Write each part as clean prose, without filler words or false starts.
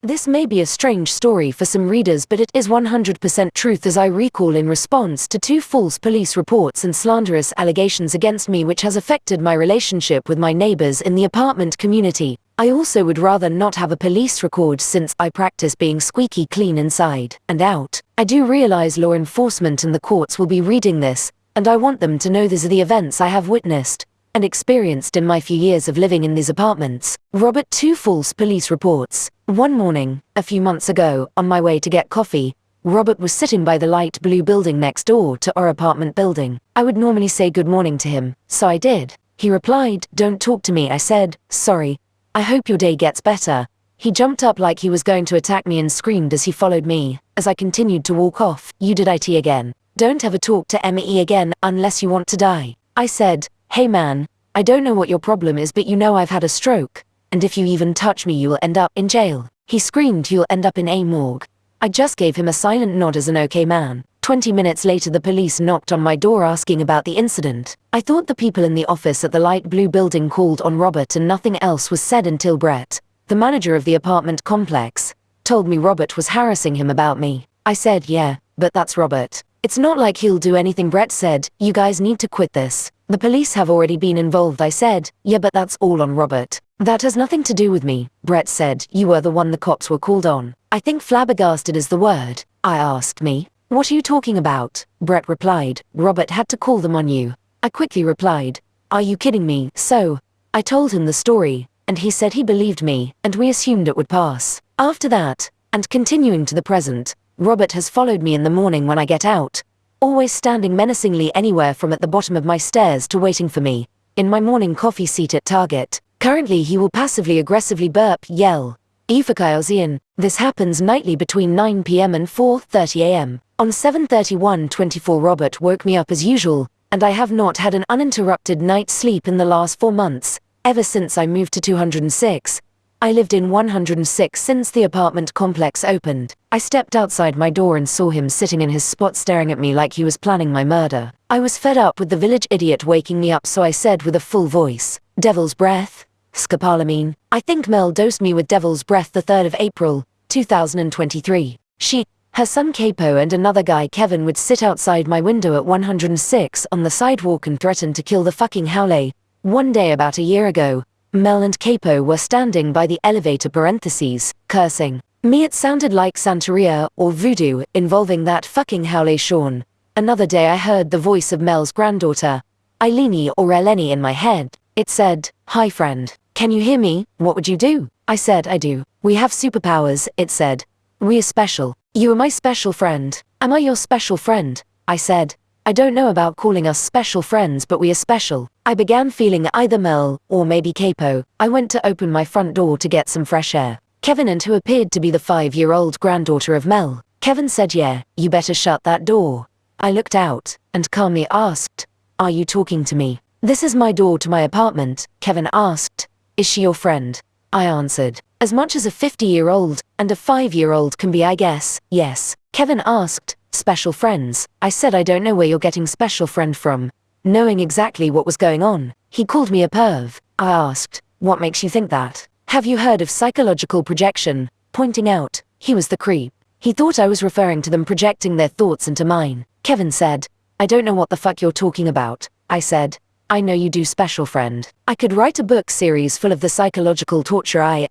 This may be a strange story for some readers, but it is 100% truth, as I recall in response to 2 false police reports and slanderous allegations against me, which has affected my relationship with my neighbors in the apartment community. I also would rather not have a police record, since I practice being squeaky clean inside and out. I do realize law enforcement and the courts will be reading this, and I want them to know these are the events I have witnessed and experienced in my few years of living in these apartments. Robert. 2 false police reports. One morning, a few months ago, on my way to get coffee, Robert was sitting by the light blue building next door to our apartment building. I would normally say good morning to him, so I did. He replied, "Don't talk to me." I said, "Sorry. I hope your day gets better." He jumped up like he was going to attack me and screamed as he followed me. As I continued to walk off, "You did it again. Don't ever talk to me again unless you want to die." I said, "Hey man, I don't know what your problem is, but you know I've had a stroke, and if you even touch me you'll end up in jail." He screamed, "You'll end up in a morgue." I just gave him a silent nod as an okay man. 20 minutes later the police knocked on my door asking about the incident. I thought the people in the office at the light blue building called on Robert, and nothing else was said until Brett, the manager of the apartment complex, told me Robert was harassing him about me. I said, "Yeah, but that's Robert. It's not like he'll do anything." Brett said, "You guys need to quit this. The police have already been involved." I said, "Yeah, but that's all on Robert. That has nothing to do with me." Brett said, "You were the one the cops were called on." I think flabbergasted is the word. I asked me, "What are you talking about?" Brett replied, "Robert had to call them on you." I quickly replied, "Are you kidding me?" So I told him the story, and he said he believed me, and we assumed it would pass. After that, and continuing to the present, Robert has followed me in the morning when I get out, always standing menacingly anywhere from at the bottom of my stairs to waiting for me in my morning coffee seat at Target. Currently he will passively aggressively burp, yell, "Ifakayozian." This happens nightly between 9 p.m. and 4:30 a.m. On 7/31/24 Robert woke me up as usual, and I have not had an uninterrupted night's sleep in the last 4 months, ever since I moved to 206. I lived in 106 since the apartment complex opened. I stepped outside my door and saw him sitting in his spot staring at me like he was planning my murder. I was fed up with the village idiot waking me up, so I said with a full voice, "Devil's breath? Scopolamine." I think Mel dosed me with devil's breath the 3rd of April, 2023. She, her son Capo and another guy Kevin would sit outside my window at 106 on the sidewalk and threaten to kill the fucking howley. One day about a year ago, Mel and Capo were standing by the elevator cursing. Me, it sounded like Santeria or voodoo involving that fucking howley Sean. Another day I heard the voice of Mel's granddaughter, Eileni or Eleni, in my head. It said, "Hi friend, can you hear me? What would you do?" I said, "I do. We have superpowers," it said. "We are special. You are my special friend. Am I your special friend?" I said, "I don't know about calling us special friends, but we are special." I began feeling either Mel or maybe Capo. I went to open my front door to get some fresh air. Kevin, and who appeared to be the 5-year-old granddaughter of Mel. Kevin said, "Yeah, you better shut that door." I looked out and calmly asked, "Are you talking to me?" "This is my door to my apartment." Kevin asked, "Is she your friend?" I answered, "As much as a 50-year-old and a 5-year-old can be, I guess, yes." Kevin asked, "Special friends?" I said, "I don't know where you're getting special friend from." Knowing exactly what was going on, he called me a perv. I asked, "What makes you think that?" "Have you heard of psychological projection?" Pointing out, he was the creep. He thought I was referring to them projecting their thoughts into mine. Kevin said, "I don't know what the fuck you're talking about." I said, "I know you do, special friend. I could write a book series full of the psychological torture I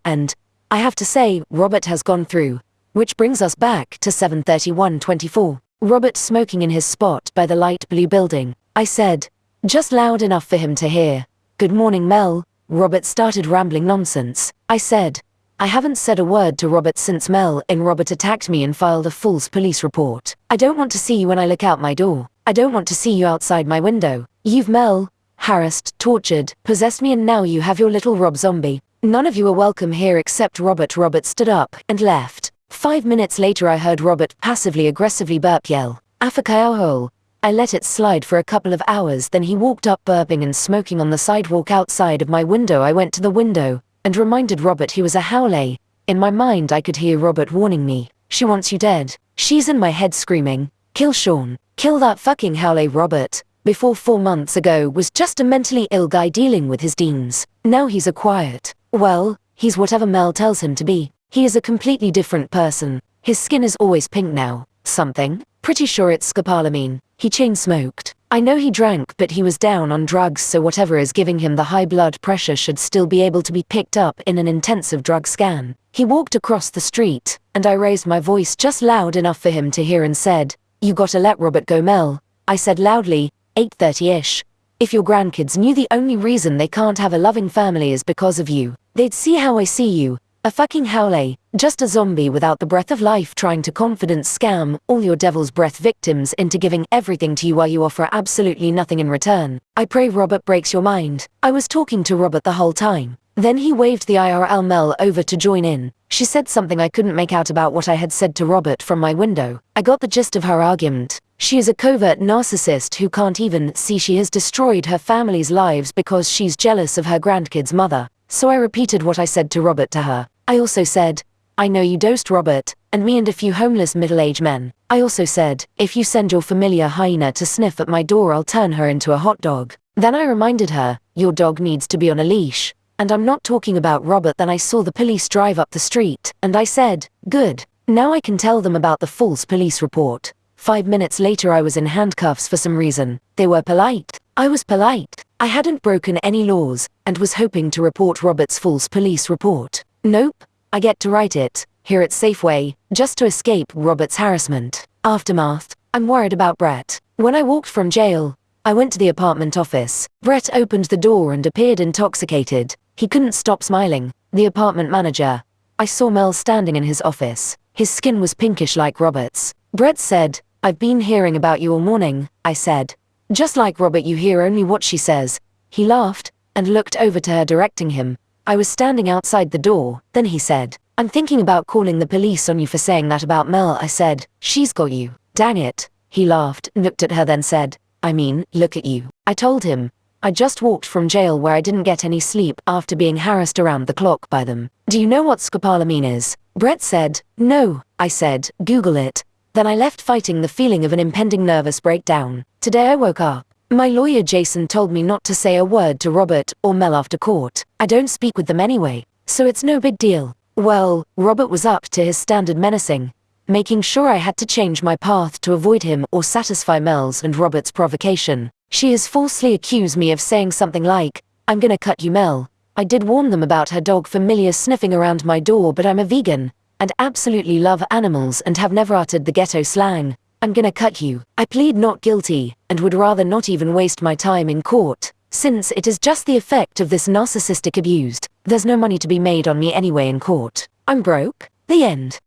have to say, Robert has gone through." Which brings us back to 7/31/24. Robert smoking in his spot by the light blue building. I said, just loud enough for him to hear, "Good morning, Mel." Robert started rambling nonsense. I said, "I haven't said a word to Robert since Mel and Robert attacked me and filed a false police report. I don't want to see you when I look out my door. I don't want to see you outside my window. You've Mel harassed, tortured, possessed me, and now you have your little Rob Zombie. None of you are welcome here except Robert." Robert stood up and left. 5 minutes later I heard Robert passively aggressively burp, yell, "Afakayohole." I let it slide for a couple of hours, then he walked up burping and smoking on the sidewalk outside of my window. I went to the window and reminded Robert he was a howley. In my mind I could hear Robert warning me, "She wants you dead." She's in my head screaming, "Kill Sean. Kill that fucking howley." Robert, before 4 months ago, was just a mentally ill guy dealing with his demons. Now he's a quiet, well, he's whatever Mel tells him to be. He is a completely different person. His skin is always pink now. Something? Pretty sure it's scopolamine. He chain smoked. I know he drank, but he was down on drugs, so whatever is giving him the high blood pressure should still be able to be picked up in an intensive drug scan. He walked across the street, and I raised my voice just loud enough for him to hear and said, "You gotta let Robert go, Mel." I said loudly, 8:30-ish. "If your grandkids knew the only reason they can't have a loving family is because of you, they'd see how I see you. A fucking howley, just a zombie without the breath of life trying to confidence scam all your devil's breath victims into giving everything to you while you offer absolutely nothing in return. I pray Robert breaks your mind." I was talking to Robert the whole time. Then he waved the IRL Mel over to join in. She said something I couldn't make out about what I had said to Robert from my window. I got the gist of her argument. She is a covert narcissist who can't even see she has destroyed her family's lives because she's jealous of her grandkid's mother. So I repeated what I said to Robert to her. I also said, "I know you dosed Robert, and me and a few homeless middle-aged men." I also said, "If you send your familiar hyena to sniff at my door, I'll turn her into a hot dog." Then I reminded her, "Your dog needs to be on a leash. And I'm not talking about Robert." Then I saw the police drive up the street, and I said, "Good. Now I can tell them about the false police report." 5 minutes later I was in handcuffs for some reason. They were polite. I was polite. I hadn't broken any laws, and was hoping to report Robert's false police report. Nope. I get to write it, here at Safeway, just to escape Robert's harassment. Aftermath. I'm worried about Brett. When I walked from jail, I went to the apartment office. Brett opened the door and appeared intoxicated. He couldn't stop smiling. The apartment manager. I saw Mel standing in his office. His skin was pinkish like Robert's. Brett said, "I've been hearing about you all morning," I said. "Just like Robert, you hear only what she says." He laughed, and looked over to her directing him. I was standing outside the door, then he said, "I'm thinking about calling the police on you for saying that about Mel." I said, "She's got you." "Dang it." He laughed, looked at her then said, "I mean, look at you." I told him, I just walked from jail where I didn't get any sleep after being harassed around the clock by them. "Do you know what scopolamine is?" Brett said, "No." I said, "Google it." Then I left fighting the feeling of an impending nervous breakdown. Today I woke up. My lawyer Jason told me not to say a word to Robert or Mel after court. I don't speak with them anyway, so it's no big deal. Well, Robert was up to his standard menacing, making sure I had to change my path to avoid him or satisfy Mel's and Robert's provocation. She has falsely accused me of saying something like, "I'm gonna cut you, Mel." I did warn them about her dog Familia sniffing around my door, but I'm a vegan and absolutely love animals and have never uttered the ghetto slang, "I'm gonna cut you." I plead not guilty, and would rather not even waste my time in court, since it is just the effect of this narcissistic abuse. There's no money to be made on me anyway in court. I'm broke. The end.